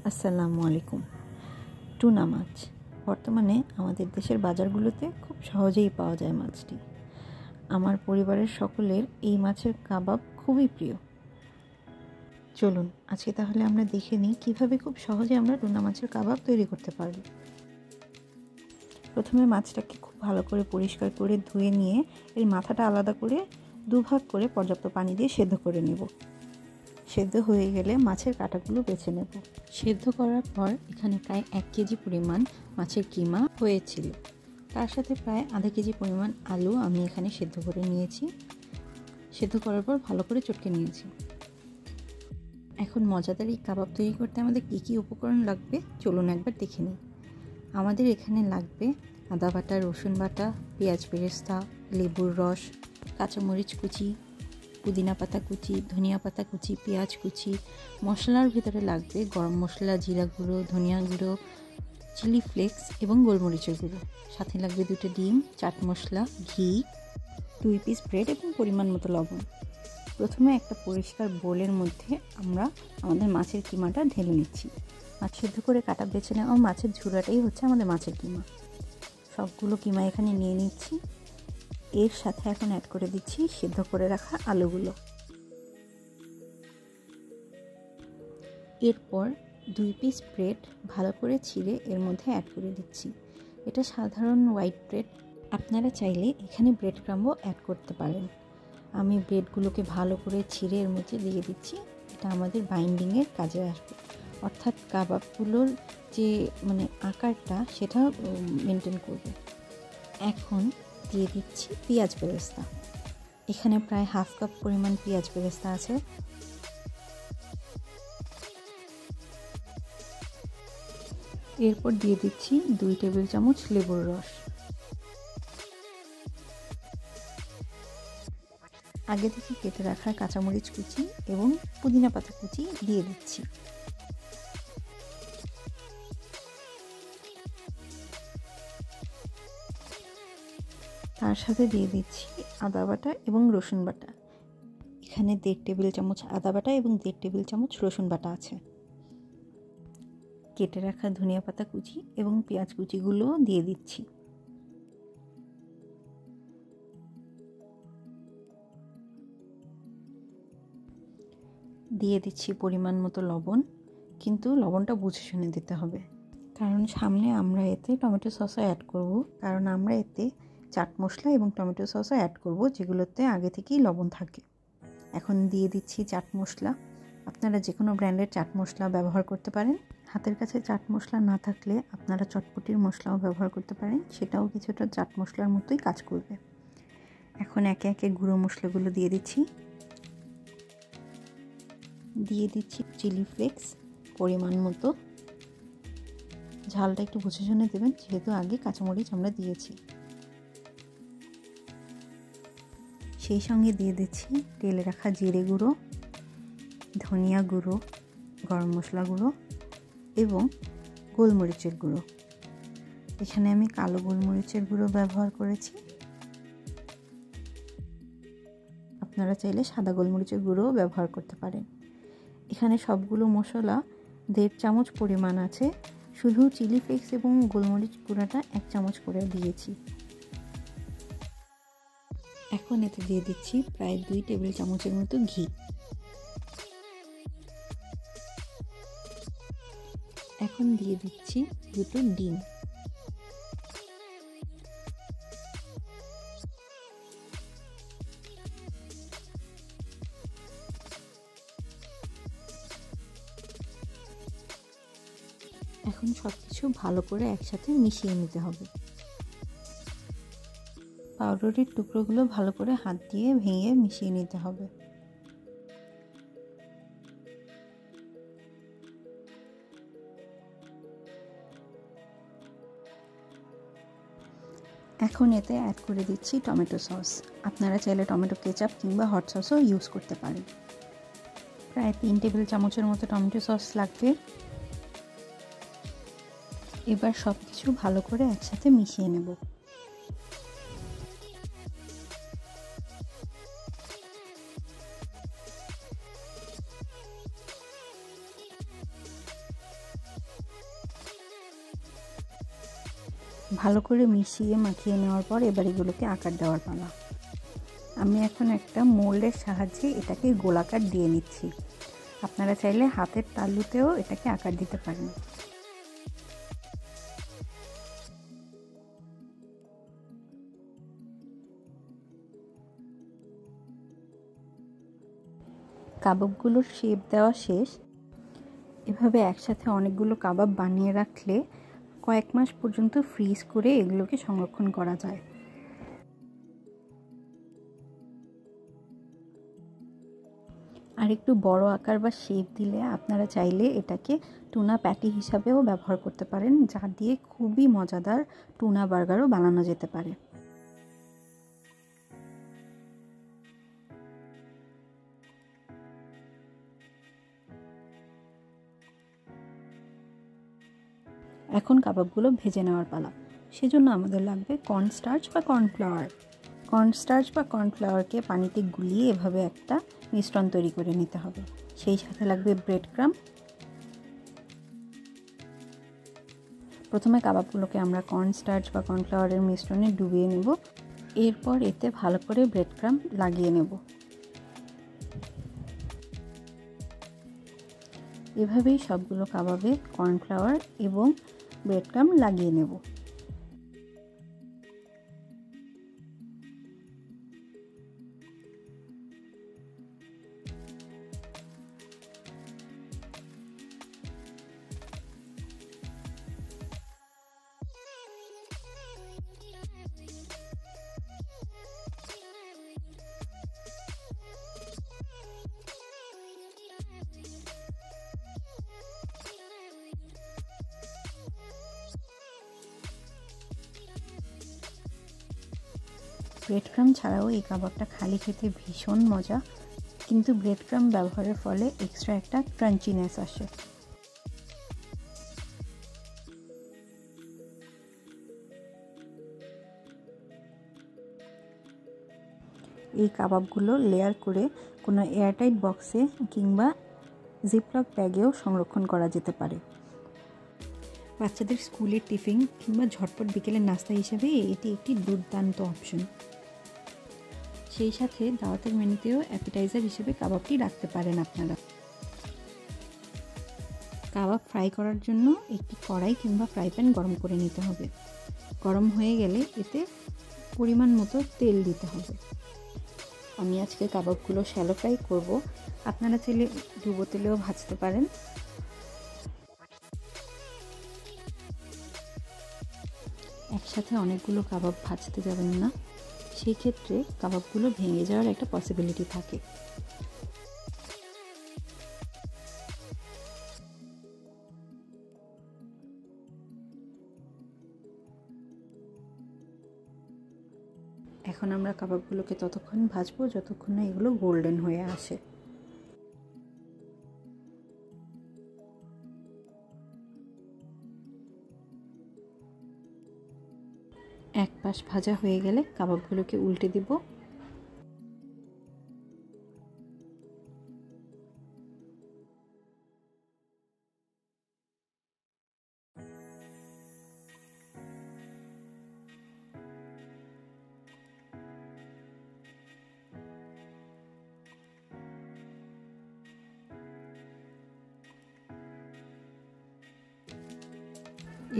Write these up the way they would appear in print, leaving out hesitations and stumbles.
আসসালামু আলাইকুম। টুনা মাছ বর্তমানে আমাদের দেশের বাজারগুলোতে খুব সহজেই পাওয়া যায় মাছটি। আমার পরিবারের সকলের এই মাছের কাবাব খুবই প্রিয়। চলুন আজকে তাহলে আমরা দেখে নিই কীভাবে খুব সহজে আমরা টুনা মাছের কাবাব তৈরি করতে পারব। প্রথমে মাছটাকে খুব ভালো করে পরিষ্কার করে ধুয়ে নিয়ে এর মাথাটা আলাদা করে দুভাগ করে পর্যাপ্ত পানি দিয়ে সেদ্ধ করে নেব। সেদ্ধ হয়ে গেলে মাছের কাঁটাগুলো বেছে নেব। সেদ্ধ করার পর এখানে প্রায় 1 কেজি পরিমাণ মাছের কিমা হয়েছিল। তার সাথে প্রায় আধা কেজি পরিমাণ আলু আমি এখানে সেদ্ধ করে নিয়েছি। সেদ্ধ করার পর ভালো করে চটকে নিয়েছি। এখন মজাদার এই কাবাব তৈরি করতে আমাদের কী কী উপকরণ লাগবে চলুন একবার দেখে নিই। আমাদের এখানে লাগবে আদা বাটা, রসুন বাটা, পেঁয়াজ বেরেস্তা, লেবুর রস, কাঁচামরিচ কুচি, পুদিনা পাতা কুচি, ধনিয়া পাতা কুচি, পেঁয়াজ কুচি। মশলার ভিতরে লাগবে গরম মশলা, জিরা গুঁড়ো, ধনিয়া গুঁড়ো, চিলি ফ্লেক্স এবং গোলমরিচের গুঁড়ো। সাথে লাগবে 2টা ডিম, চাট মশলা, ঘি, 2 পিস ব্রেড এবং পরিমাণ মতো লবণ। প্রথমে একটা পরিষ্কার বোলের মধ্যে আমরা আমাদের মাছের কিমাটা ঢেলে নিচ্ছি। মাছ সেদ্ধ করে কাটা বেছে নেওয়া মাছের ঝুড়াটাই হচ্ছে আমাদের মাছের কিমা। সবগুলো কিমা এখানে নিয়ে নিচ্ছি। এর সাথে এখন অ্যাড করে দিচ্ছি সেদ্ধ করে রাখা আলুগুলো। এরপর 2 পিস ব্রেড ভালো করে ছিঁড়ে এর মধ্যে অ্যাড করে দিচ্ছি। এটা সাধারণ হোয়াইট ব্রেড, আপনারা চাইলে এখানে ব্রেড ক্রাম্বও অ্যাড করতে পারেন। আমি ব্রেডগুলোকে ভালো করে ছিঁড়ে এর মধ্যে দিয়ে দিচ্ছি। এটা আমাদের বাইন্ডিংয়ের কাজে আসবে, অর্থাৎ কাবাবগুলোর যে আকারটা সেটা মেনটেন করবে। এখন দিয়ে দিচ্ছি পেঁয়াজ বেরেস্তা। এখানে প্রায় 1/2 কাপ পরিমাণ পেঁয়াজ বেরেস্তা আছে। এরপর দিয়ে দিচ্ছি 2 টেবিল চামচ লেবুর রস। আগে থেকে কেটে রাখা কাঁচামরিচ কুচি এবং পুদিনা পাতা কুচি দিয়ে দিচ্ছি। তার সাথে দিয়ে দিচ্ছি আদা বাটা এবং রসুন বাটা। এখানে 1.5 টেবিল চামচ আদা বাটা এবং 1.5 টেবিল চামচ রসুন বাটা আছে। কেটে রাখা ধনিয়া পাতা কুচি এবং পেঁয়াজ কুচিগুলো দিয়ে দিচ্ছি। দিয়ে দিচ্ছি পরিমাণ মতো লবণ, কিন্তু লবণটা বুঝে শুনে দিতে হবে, কারণ সামনে আমরা এতে টমেটো সসও অ্যাড করব। কারণ আমরা এতে চাট মশলা এবং টমেটো সসও অ্যাড করব, যেগুলোতে আগে থেকেই লবণ থাকে। এখন দিয়ে দিচ্ছি চাট মশলা। আপনারা যে কোনো ব্র্যান্ডের চাট মশলা ব্যবহার করতে পারেন। হাতের কাছে চাট মশলা না থাকলে আপনারা চটপটির মশলাও ব্যবহার করতে পারেন, সেটাও কিছুটা চাট মশলার মতোই কাজ করবে। এখন একে একে গুঁড়ো মশলাগুলো দিয়ে দিচ্ছি। দিয়ে দিচ্ছি চিলি ফ্লেক্স পরিমাণ মতো। ঝালটা একটু বুঝে শুনে দেবেন, যেহেতু আগে কাঁচামরিচ আমরা দিয়েছি। সেই সঙ্গে দিয়ে দিচ্ছি তেলে রাখা জিরে গুঁড়ো, ধনিয়া গুঁড়ো, গরম মশলা গুঁড়ো এবং গোলমরিচের গুঁড়ো। এখানে আমি কালো গোলমরিচের গুঁড়ো ব্যবহার করেছি। আপনারা চাইলে সাদা গোলমরিচের গুঁড়োও ব্যবহার করতে পারেন। এখানে সবগুলো মশলা 1.5 চামচ পরিমাণ আছে। শুধু চিলি ফ্লেক্স এবং গোলমরিচ গুঁড়াটা 1 চামচ করে দিয়েছি। এখন এতে দিয়ে দিচ্ছি প্রায় 2 টেবিল চামচের মতো ঘি। এখন দিয়ে দিচ্ছি 2টো ডিম। এখন সবকিছু ভালো করে একসাথে মিশিয়ে নিতে হবে। পাউরুটির টুকরোগুলো ভালো করে হাত দিয়ে ভেঙে মিশিয়ে নিতে হবে। এখন এতে অ্যাড করে দিচ্ছি টমেটো সস। আপনারা চাইলে টমেটো কেচাপ কিংবা হট সসও ইউজ করতে পারেন। প্রায় 3 টেবিল চামচের মতো টমেটো সস লাগবে। এবার সব কিছু ভালো করে একসাথে মিশিয়ে নেব। ভালো করে মিশিয়ে মাখিয়ে নেওয়ার পর এবার এগুলোকে আকার দেওয়ার পালা। আমি এখন একটা মোল্ডের সাহায্যে এটাকে গোলাকার দিয়ে নিচ্ছি। আপনারা চাইলে হাতের তালুতেও এটাকে আকার দিতে পারেন। কাবাবগুলোর শেপ দেওয়া শেষ। এভাবে একসাথে অনেকগুলো কাবাব বানিয়ে রাখলে কয়েক মাস পর্যন্ত ফ্রিজ করে এগুলোকে সংরক্ষণ করা যায়। আর একটু বড় আকার বা শেপ দিলে আপনারা চাইলে এটাকে টুনা প্যাটি হিসাবেও ব্যবহার করতে পারেন, যা দিয়ে খুবই মজাদার টুনা বার্গারও বানানো যেতে পারে। এখন কাবাবগুলো ভেজে নেওয়ার পালা। সেজন্য আমাদের লাগবে কর্নস্টার্চ বা কর্নফ্লাওয়ার। কর্নস্টার্চ বা কর্নফ্লাওয়ারকে পানিতে গুলিয়ে এভাবে একটা মিশ্রণ তৈরি করে নিতে হবে। সেই সাথে লাগবে ব্রেড ক্রাম্ব। প্রথমে কাবাবগুলোকে আমরা কর্নস্টার্চ বা কর্নফ্লাওয়ারের মিশ্রণে ডুবিয়ে নেব। এরপর এতে ভালো করে ব্রেড ক্রাম্ব লাগিয়ে নেব। এভাবেই সবগুলো কাবাবে কর্নফ্লাওয়ার এবং ব্রেড ক্রাম্ব লাগিয়ে নেব। ব্রেড ক্রাম্ব ছাড়াও এই কাবাবটা খালি খেতে ভীষণ মজা, কিন্তু ব্রেড ক্রাম্ব ব্যবহারের ফলে এক্সট্রা একটা ক্রাঞ্চিনেস আসে। এই কাবাবগুলো লেয়ার করে কোনো এয়ারটাইট বক্সে কিংবা জিপলক ব্যাগেও সংরক্ষণ করা যেতে পারে। বাচ্চাদের স্কুলের টিফিন কিংবা ঝটপট বিকেলের নাস্তা হিসেবে এটি একটি দুর্দান্ত অপশন। সেই সাথে দাওয়াতের মেনুতেও অ্যাপিটাইজার হিসেবে কাবাবটি রাখতে পারেন আপনারা। কাবাব ফ্রাই করার জন্য একটি কড়াই কিংবা ফ্রাই প্যান গরম করে নিতে হবে। গরম হয়ে গেলে এতে পরিমাণ মতো তেল দিতে হবে। আমি আজকে কাবাবগুলো শ্যালো ফ্রাই করব, আপনারা চাইলে ডুবো তেলেও ভাজতে পারেন। একসাথে অনেকগুলো কাবাব ভাজতে যাবেন না, সেই ক্ষেত্রে কাবাবগুলো ভেঙে যাওয়ার একটা পসিবিলিটি থাকে। এখন আমরা কাবাবগুলোকে ততক্ষণ ভাজবো যতক্ষণ না এগুলো গোল্ডেন হয়ে আসে। এক পাশ ভাজা হয়ে গেলে কাবাবগুলোকে উল্টে দিব।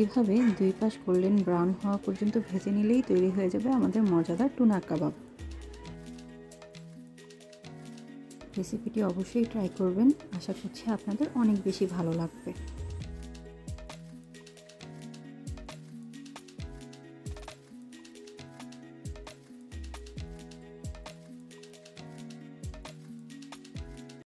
এভাবে দুই পাশ গোল্ডেন ব্রাউন হওয়া পর্যন্ত ভেজে নিলেই তৈরি হয়ে যাবে আমাদের মজাদার টুনা কাবাব। রেসিপিটি অবশ্যই ট্রাই করবেন, আশা করছি আপনাদের অনেক বেশি ভালো লাগবে।